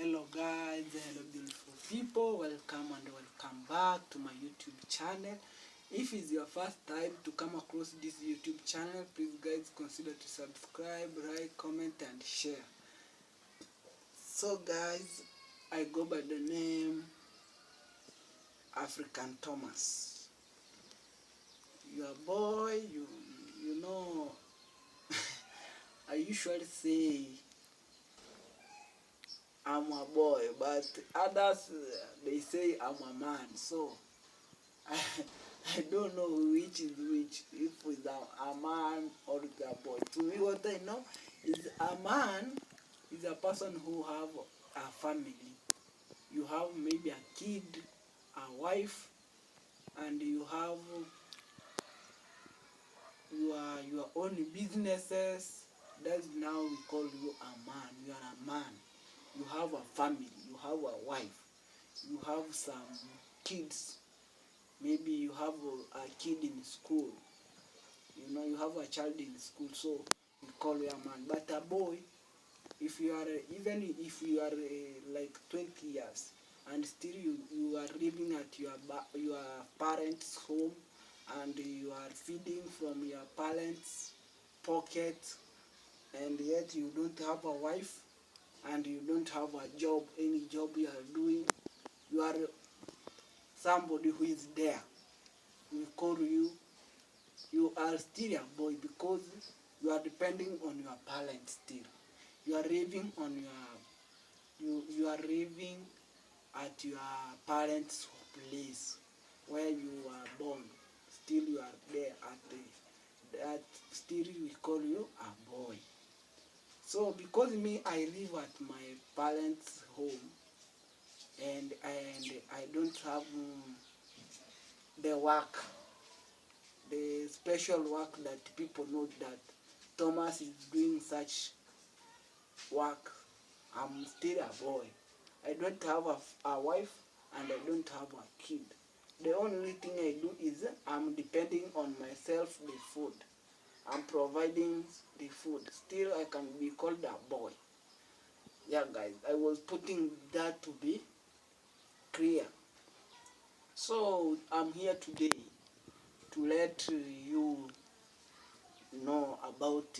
Hello guys, hello beautiful people, welcome and welcome back to my YouTube channel. If it's your first time to come across this YouTube channel, please guys consider to subscribe, like, comment and share. So guys, I go by the name African Thomas. Your boy, you know, I usually say I'm a boy, but others they say I'm a man. So I, I don't know which is which, if it's a man or it's a boy. To me, what I know is a man is a person who have a family. You have maybe a kid, a wife, and you have your own businesses. That's now we call you a man. You are a man. You have a family. You have a wife. You have some kids. Maybe you have a kid in school. You know, you have a child in school, so we call you a man. But a boy, if you are even if you are like 20 years and still you are living at your parents' home and you are feeding from your parents' pocket, and yet you don't have a wife and you don't have a job, any job you are doing, you are somebody who is there. We call you are still a boy because you are depending on your parents still. You are living on you are living at your parents' place where you are born. Still you are there at still we call you a boy. So because me I live at my parents' home and I don't have the work, the special work that people know that Thomas is doing such work. I'm still a boy. I don't have a wife and I don't have a kid. The only thing I do is I'm depending on myself, the food. I'm providing the food. Still I can be called a boy. Yeah guys, I was putting that to be clear. So I'm here today to let you know about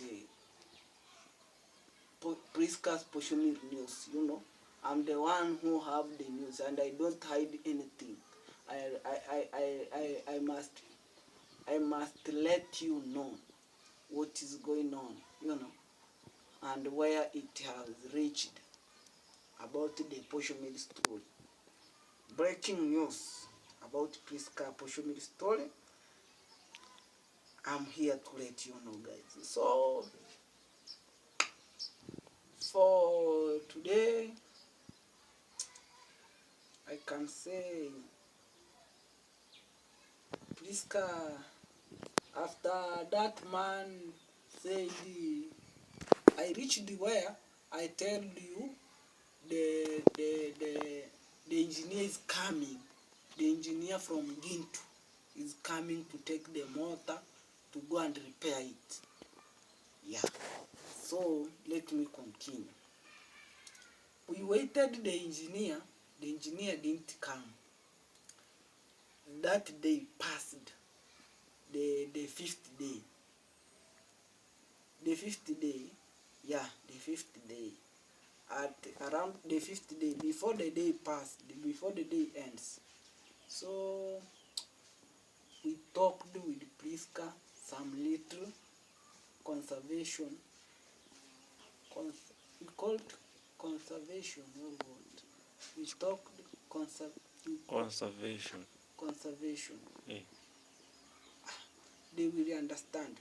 Priska's Poshomill news. You know, I'm the one who have the news and I don't hide anything. I must let you know what is going on, you know, and where it has reached about the Poshomill story. Breaking news about Priska Poshomill story. I'm here to let you know, guys. So for today, I can say Priska, after that man said, I reached where I tell you the engineer is coming. The engineer from Gintu is coming to take the motor to go and repair it. Yeah. So let me continue. We waited the engineer didn't come. That day passed, the fifth day. The fifth day, yeah, the fifth day. At around the fifth day, before the day passed, before the day ends. So we talked with Priska some little conservation. We called conservation, or what? We talked conservation. Conservation. Yeah. They will understand.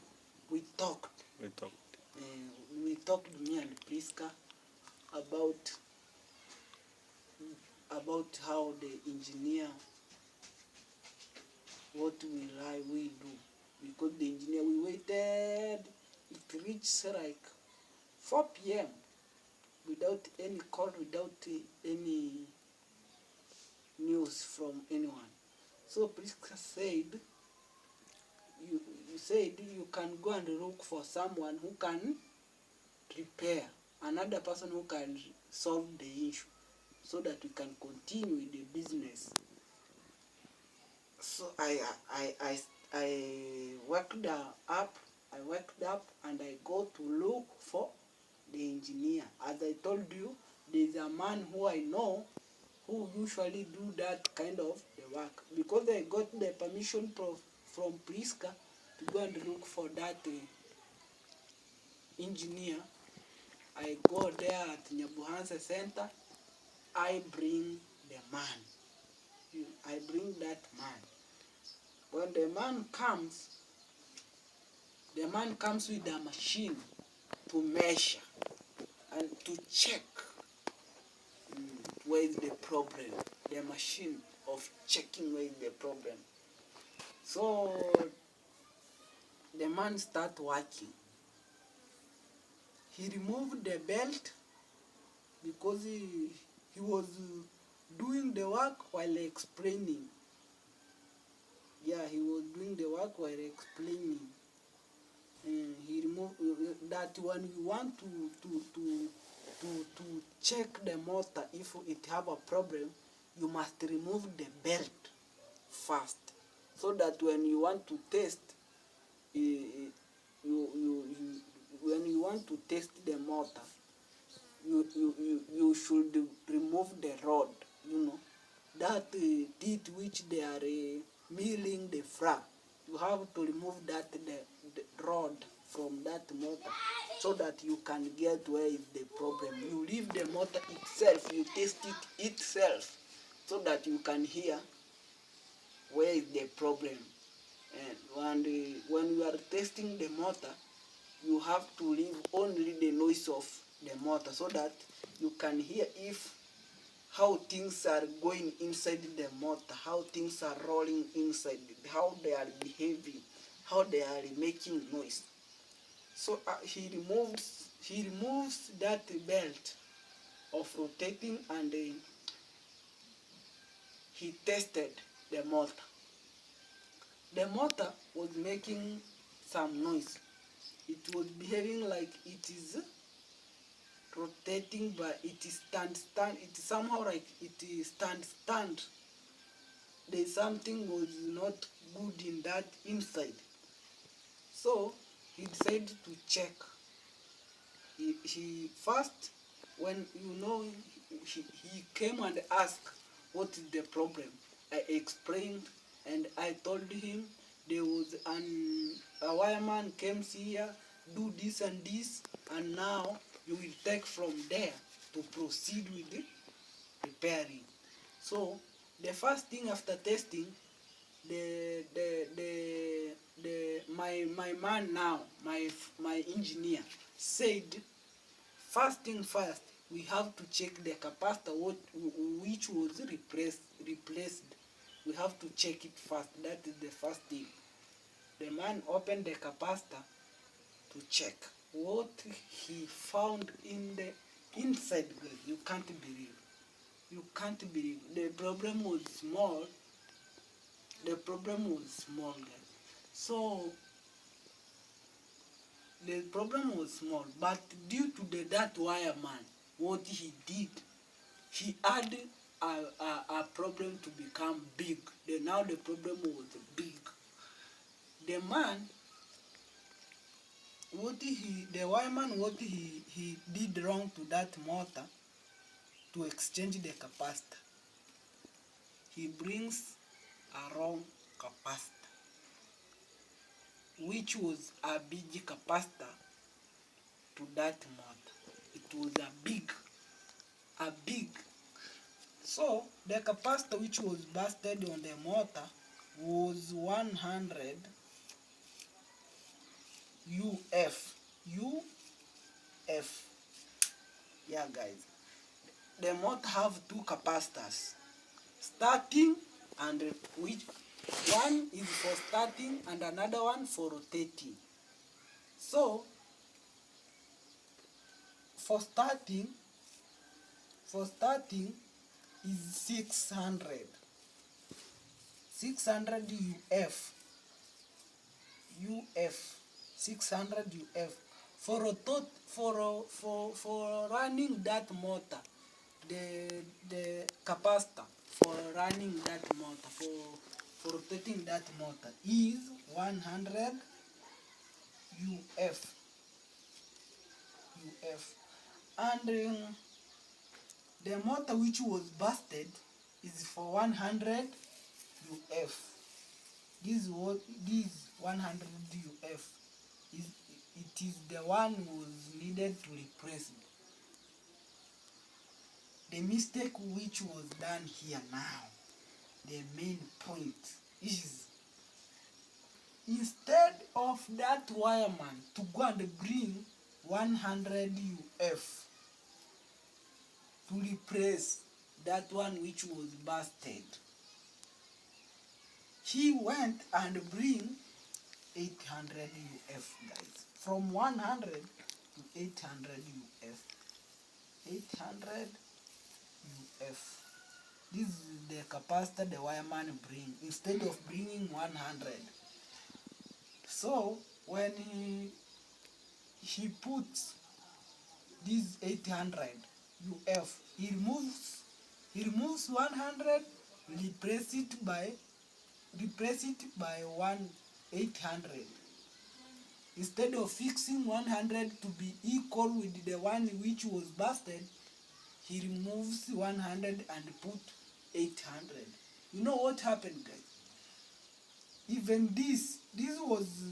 We talked. We talked, me and Priska, about how the engineer, what will we do, because the engineer, we waited, it reached like 4 p.m. without any call, without any news from anyone. So Priska said, you said you can go and look for someone who can repair, another person who can solve the issue. so that we can continue with the business. So I worked up. I worked up and I go to look for the engineer. As I told you, there's a man who I know who usually do that kind of the work. Because I got the permission from Priska to go and look for that engineer, I go there at Nyabuhansa Center. I bring the man. I bring that man. When the man comes with a machine to measure and to check where is the problem. The machine of checking where is the problem. So the man start working. He removed the belt because he was doing the work while explaining. Yeah, he was doing the work while explaining. He removed that when you want to check the motor if it have a problem, you must remove the belt first, so that when you want to test, when you want to test the motor, you should remove the rod, that teeth which they are milling the frag. You have to remove that the rod from that motor, so that you can get where is the problem. You leave the motor itself, you test it itself, so that you can hear where is the problem. And when you are testing the motor, you have to leave only the noise of the motor, so that you can hear if how things are going inside the motor, how things are rolling inside, how they are behaving, how they are making noise. So he removes that belt of rotating, and he tested the motor. The motor was making some noise. It was behaving like it is rotating, but it is stand. It is somehow like it is stand. There's something was not good in that inside. So he decided to check. He first, when he came and asked what is the problem. I explained and I told him there was a wireman came here, do this and this, and now you will take from there to proceed with the repairing. So the first thing after testing, my man now, my engineer said, first thing first, we have to check the capacitor which was replaced. We have to check it first. That is the first thing. The man opened the capacitor to check. What he found in the inside, you can't believe. You can't believe. The problem was small. Guys. So the problem was small, but due to that wireman, what he did, he added a problem to become big. Now the problem was big. The man, the wireman, what he did wrong to that motor to exchange the capacitor. He brings a wrong capacitor, which was a big capacitor to that motor. It was a big. So the capacitor which was busted on the motor was 100 UF. Yeah, guys. The motor have two capacitors, starting and which one is for starting and another one for rotating. So for starting is 600 UF 600 UF. For running that motor the capacitor for running that motor, for rotating that motor is 100 UF. And the motor which was busted is for 100 UF. This 100 UF is it is the one was needed to replace it. The mistake which was done here now, the main point is, instead of that wireman to go and bring 100 UF to replace that one which was busted, he went and bring 800 UF, guys. From 100 to 800 UF. 800 UF. This is the capacitor the wireman bring instead of bringing 100. So when he puts this 800 UF, he removes 100, replace it by 800. Instead of fixing 100 to be equal with the one which was busted, he removes 100 and put 800. You know what happened, guys? Even this was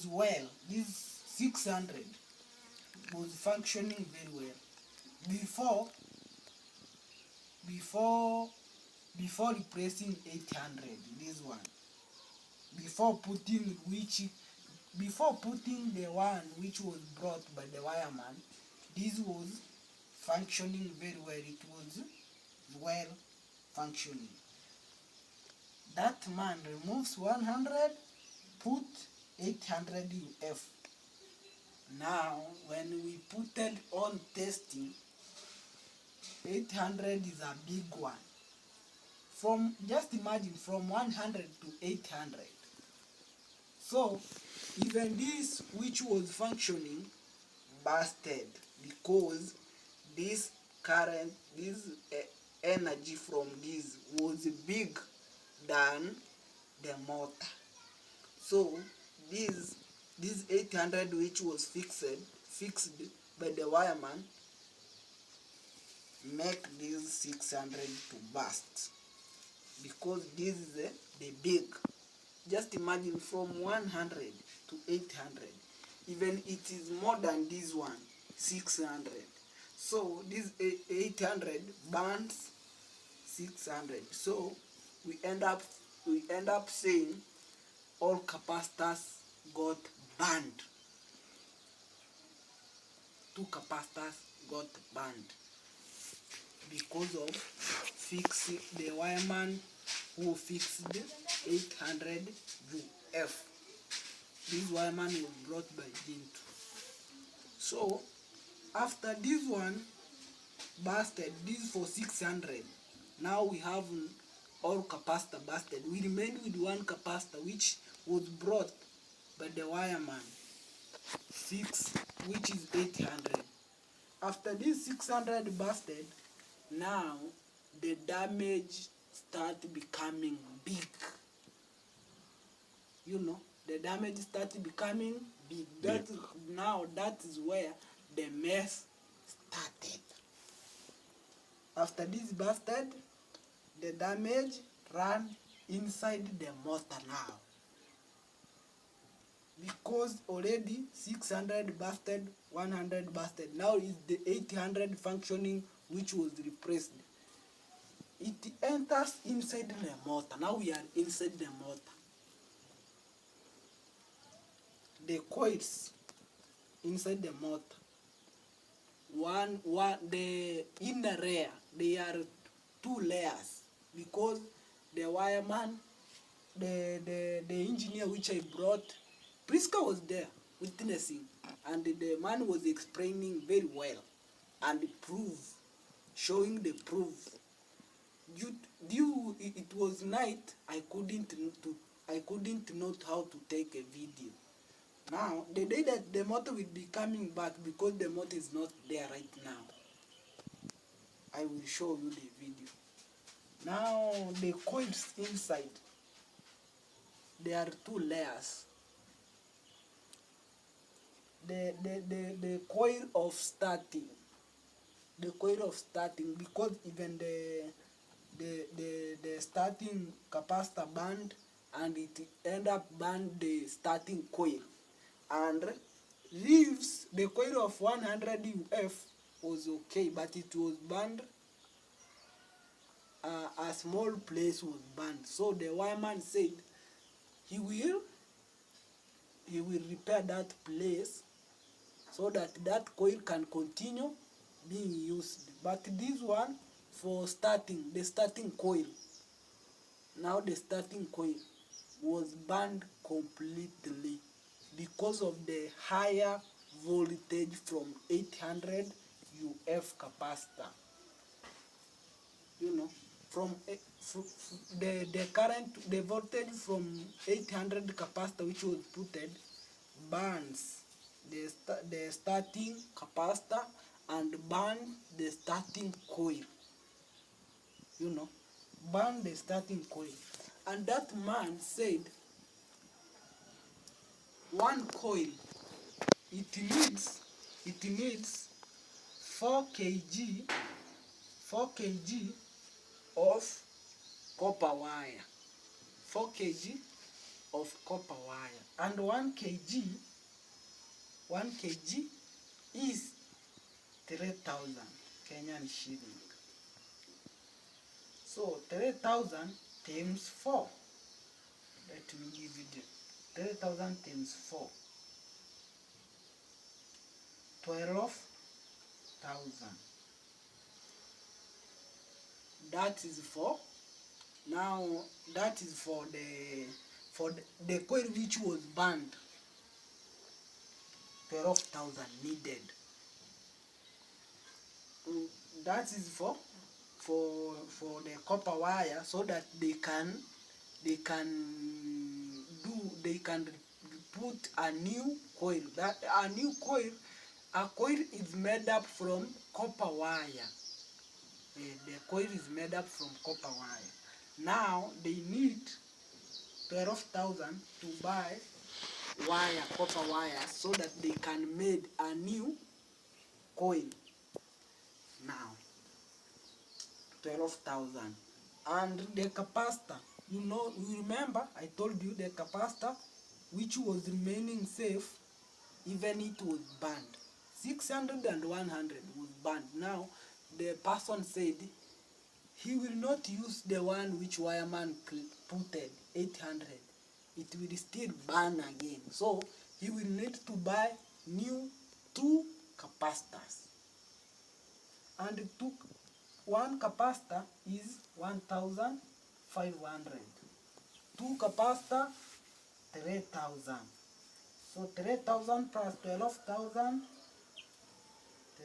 well. This 600 was functioning very well before replacing 800. This one, before putting the one which was brought by the wireman, this was functioning very well. It was well functioning. That man removes 100, put 800 UF. Now when we put it on testing, 800 is a big one. Just imagine, from 100 to 800. So even this which was functioning busted, because this current, this energy from this was big than the motor. So this 800 which was fixed by the wireman make this 600 to burst, because this is the big. Just imagine, from 100 to 800, even it is more than this one, 600. So this 800 burns 600. So we end up saying all capacitors got burned. 2 capacitors got burned because of fixing the wireman who fixed 800 UF. This wireman was brought by Jintu. So after this one busted, this for 600. Now we have all capacitor busted. We remain with one capacitor which was brought by the wireman, which is 800. After this 600 busted, now the damage start becoming big. You know, the damage started becoming big. That is where the mess started. After this busted, the damage ran inside the motor now. Because already 600 busted, 100 busted. Now is the 800 functioning which was replaced. It enters inside the motor. Now we are inside the motor. The coils inside the motor, the inner layer, they are 2 layers, because the wireman, the engineer which I brought, Priska was there witnessing, and the man was explaining very well and showing the proof. It was night, I couldn't note how to take a video. Now, the day that the motor will be coming back, because the motor is not there right now. show you the video. Now the coils inside, there are two layers. The coil of starting, because even the starting capacitor band, and it end up band the starting coil, and leaves the coil of 100 UF was okay, but it was banned. A small place was banned, so the wireman said he will repair that place so that that coil can continue being used. But this one, for starting, the starting coil, now the starting coil was banned completely because of the higher voltage from 800 UF capacitor. You know, from the current, the voltage from 800 capacitor which was putted burns the starting capacitor and burn the starting coil. You know, burn the starting coil. And that man said one coil, it needs 4 kg of copper wire, 4 kg of copper wire, and 1 kg is 3,000 Kenyan shilling. So 3,000 times 4, let me give you the 3,000 times 4, 12,000. That is for, now that is for the coil which was burned. 12,000 needed. That is for the copper wire, so that they can put a new coil. That a new coil, a coil is made up from copper wire. The coil is made up from copper wire. Now they need 12,000 to buy wire, copper wire, so that they can make a new coil. Now 12,000. And the capacitor, you know, you remember I told you the capacitor which was remaining safe, even it was banned. 600 and 100 was banned. Now the person said he will not use the one which wireman putted 800. It will still burn again. So he will need to buy new 2 capacitors. And one capacitor is 1,500. 2 capacitor, 3,000. So 3,000 plus 12,000,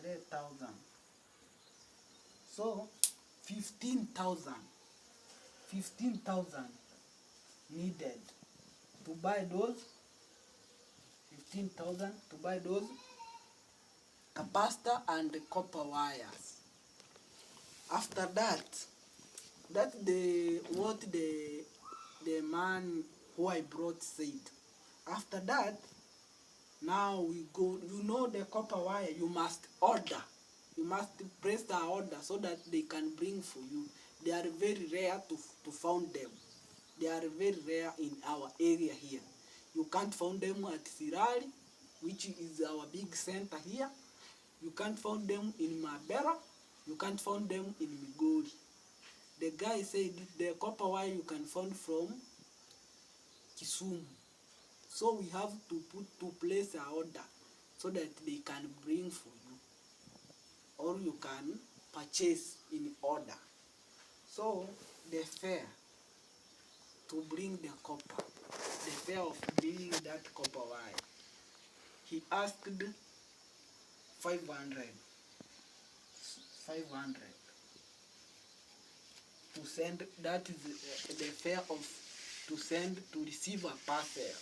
3,000. So 15,000. 15,000 needed to buy those. 15,000 to buy those capacitor and the copper wires. After that, what the man who I brought said. After that, now we go. You know the copper wire. You must order. You must place the order so that they can bring for you. They are very rare to find them. They are very rare in our area here. You can't find them at Sirari, which is our big center here. You can't find them in Mabera. You can't find them in Migori. The guy said the copper wire you can find from Kisumu. So we have to place an order so that they can bring for you, or you can purchase in order. So the fare to bring the copper, the fare of bringing that copper wire, he asked 500 to send. That is the fare of to send, to receive a parcel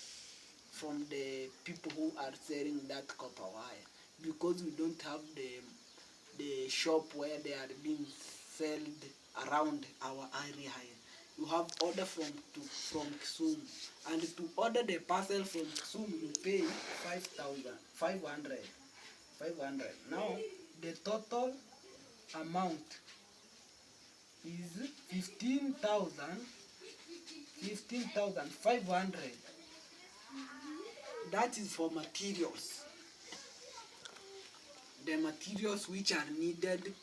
from the people who are selling that copper wire, because we don't have the shop where they are being sold around our area here. You have order from Kisumu, and to order the parcel from Kisumu you pay 500. Now the total amount is 15,500. That is for materials. The materials which are needed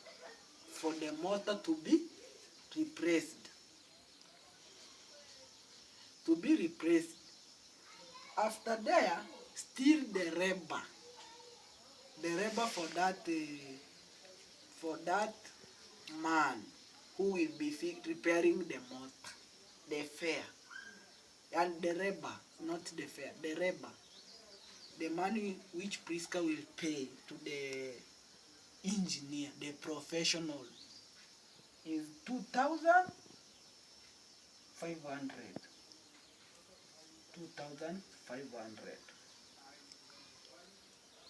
for the motor to be replaced. After there, still the rubber. The rubber for that man who will be repairing the motor, the fare, and the rubber, not the fare, the rubber, the money which Priska will pay to the engineer, the professional, is 2,500. 2,500.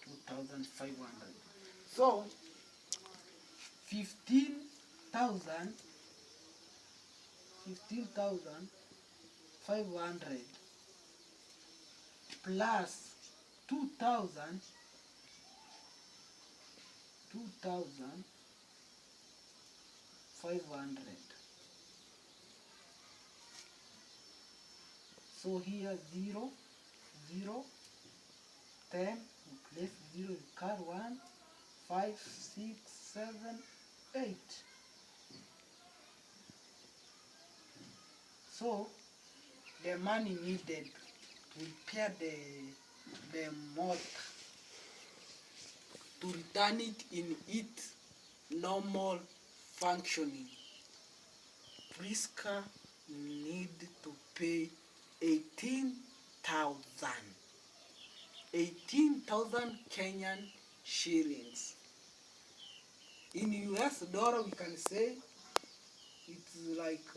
2,500. So 15,500 plus 2,500. So here 0, 0, 10, place 0 in car 1, 5, 6, 7, 8. So the money needed to repair the motor, to return it in its normal functioning, Priska need to pay 18,000. 18,000 Kenyan shillings. In US dollar we can say it's like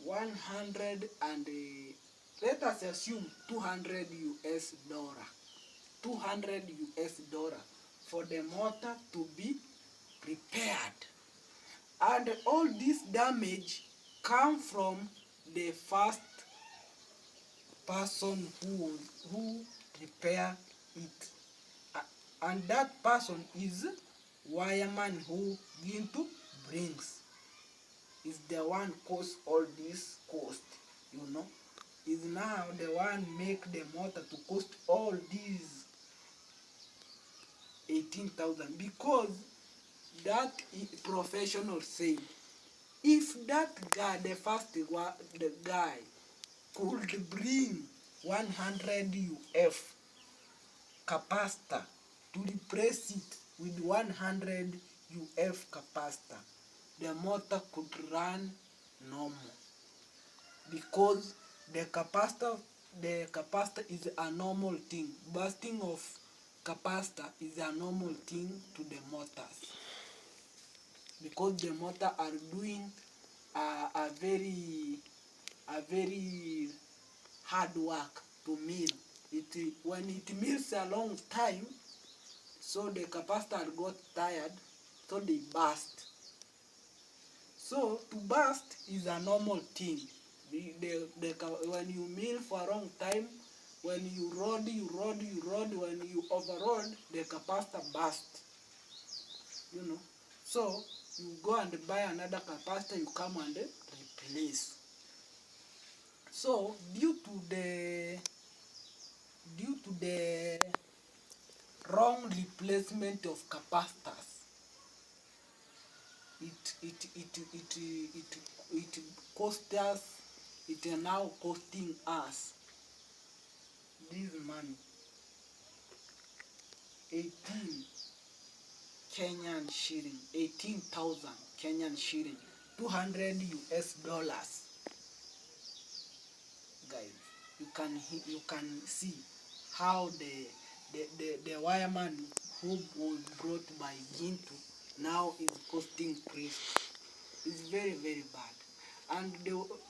100 and let us assume 200 US dollar. 200 US dollar for the motor to be repaired. And all this damage come from the first person who repair it. And that person is wireman who Gintu brings. Is the one cause all this cost, is now the one make the motor to cost all these 18,000, because that professional say if that guy, the guy could bring 100 UF capacitor to replace it with 100 UF capacitor, the motor could run normal, because the capacitor is a normal thing. Bursting of capacitor is a normal thing to the motors, because the motor are doing a very hard work to mill. When it mills a long time, so the capacitor got tired, so they burst. So to burst is a normal thing. When you mill for a long time, when you rod, when you overrode, the capacitor burst. So you go and buy another capacitor, you come and replace. So due to the wrong replacement of capacitors, it cost us. It is now costing us this money, 18,000 Kenyan shilling, 200 US dollars. Guys, you can see how the wireman who was brought by Gintu now is costing price. It's very, very bad. And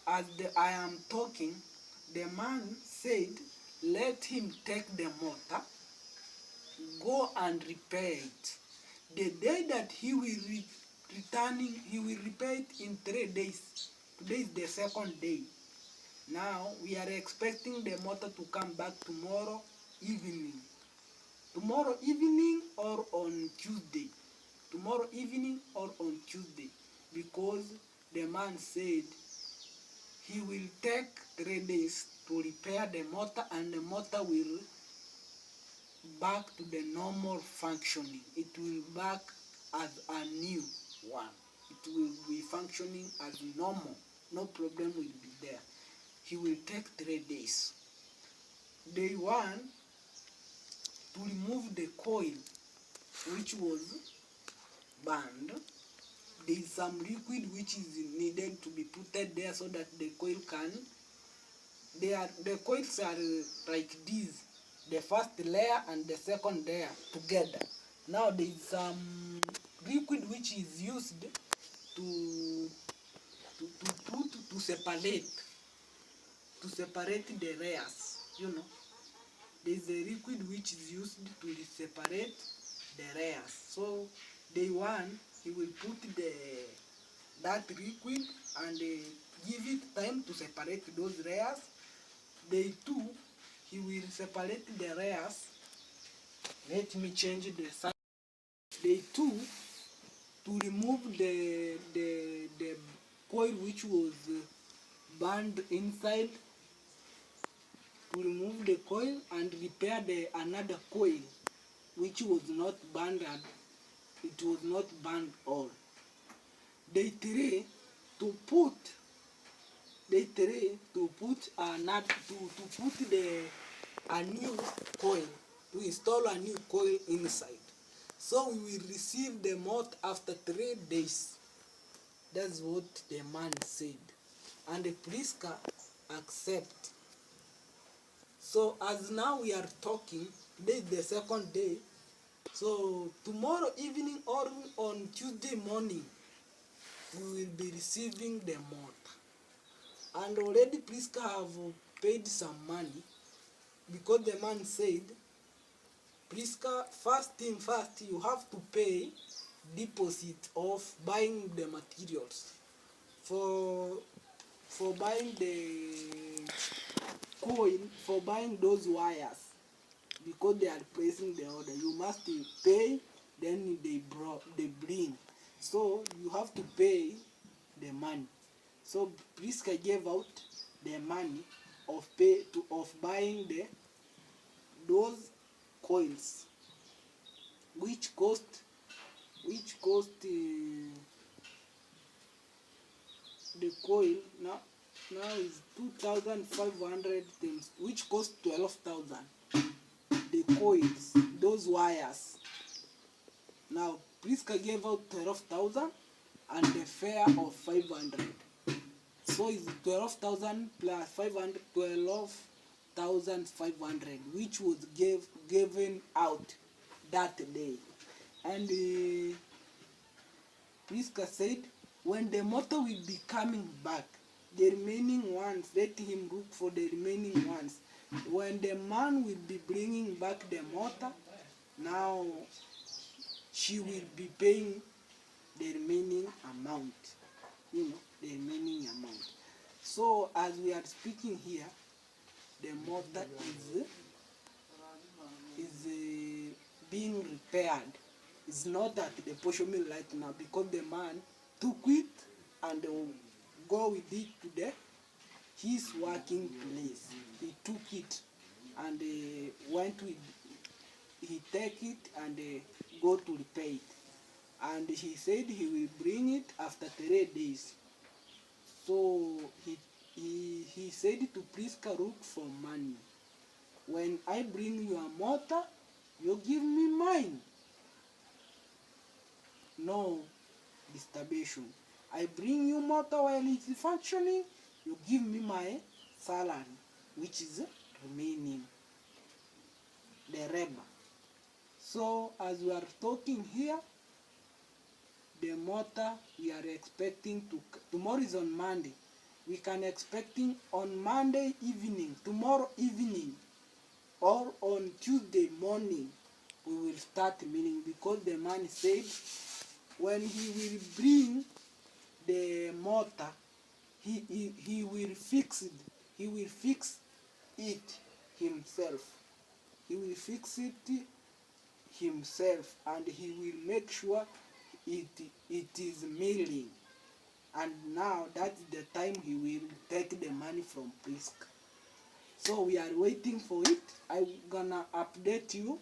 as I am talking, the man said, let him take the motor, go and repair it. The day that he will returning, he will repair it in 3 days. Today is the second day. Now we are expecting the motor to come back tomorrow evening. Tomorrow evening or on Tuesday. Tomorrow evening or on Tuesday. Because the man said he will take 3 days to repair the motor, and the motor will back to the normal functioning. It will back as a new one. It will be functioning as normal. No problem will be there. He will take 3 days. Day one, to remove the coil which was burned, there is some liquid which is needed to be put there so that the coil can, the coils are like this, the first layer and the second layer together. Now there is some liquid which is used to separate the layers, you know. There is a liquid which is used to separate the layers. So day one, he will put that liquid and give it time to separate those layers. Day two, he will separate the layers. Let me change the side. Day two, to remove the coil which was burned inside, to remove the coil and repair the another coil which was not burned, and it was not burned all. Day three, to put another, to put a new coil, to install a new coil inside. So we will receive the motor after 3 days. That's what the man said, and the Priska accept. So as now we are talking, today is the second day. So tomorrow evening or on Tuesday morning, we will be receiving the motor. And already Priska have paid some money, because the man said, Priska, first thing first, you have to pay deposit of buying the materials for buying the coil, for buying those wires, because they are placing the order. You must pay, then they bring. So you have to pay the money. So Priska gave out the money of buying those coils, which cost the coil now is 2,500 things, which cost 12,000. The coils, those wires. Now Priska gave out 12,000 and the fare of 500. So it's 12,000 plus 500, 12,500, which was given out that day. And Priska said, when the motor will be coming back, the remaining ones, let him look for the remaining ones. When the man will be bringing back the motor, now she will be paying the remaining amount, you know, the remaining amount. So as we are speaking here, the motor is being repaired. It's not at the Poshomill right now, because the man took it and go with it to his working place. He took it and went with, he take it and go to repair it. And he said he will bring it after 3 days. So he said to Priska, look for money. When I bring your motor, you give me mine. No disturbation. I bring you motor while it is functioning, you give me my salary, which is remaining, the reba. So as we are talking here, the motor we are expecting tomorrow is on Monday. We can expecting on Monday evening, tomorrow evening, or on Tuesday morning, we will start milling, because the man said when he will bring the motor, he will fix it. He will fix it himself. He will fix it himself, and he will make sure it is milling. And now that's the time he will take the money from Prisk. So we are waiting for it. I'm gonna update you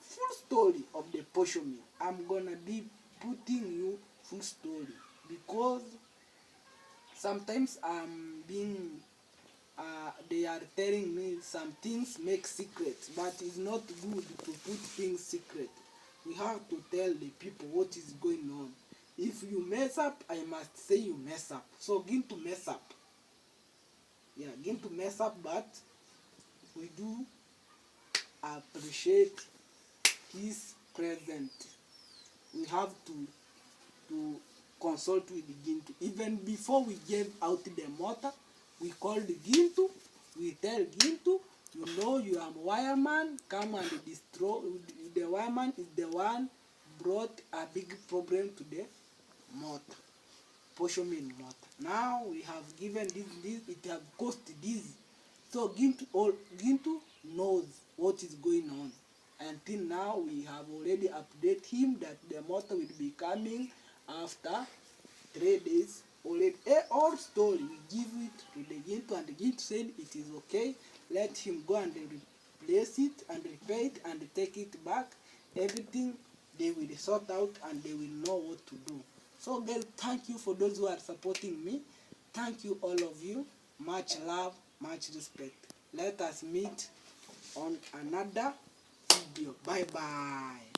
full story of the Poshomill. I'm gonna be putting you full story, because sometimes I'm being they are telling me some things make secrets, but it's not good to put things secret. We have to tell the people what is going on. If you mess up, I must say you mess up. So begin to mess up. Yeah, begin to mess up, but we do appreciate his present. We have to consult with Gintu. Even before we gave out the motor, we called Gintu. We tell Gintu, you know you are a wireman, come and destroy. The wireman is the one brought a big problem to the motor, Poshomill motor. Now we have given this, it have cost this. So Gintu knows what is going on. Until now, we have already updated him that the motor will be coming after 3 days. Already, all story, we give it to the Gintu, and the Gintu said it is okay. Let him go and replace it and repair it and take it back. Everything they will sort out, and they will know what to do. So guys, thank you for those who are supporting me. Thank you all of you. Much love, much respect. Let us meet on another video. Bye bye.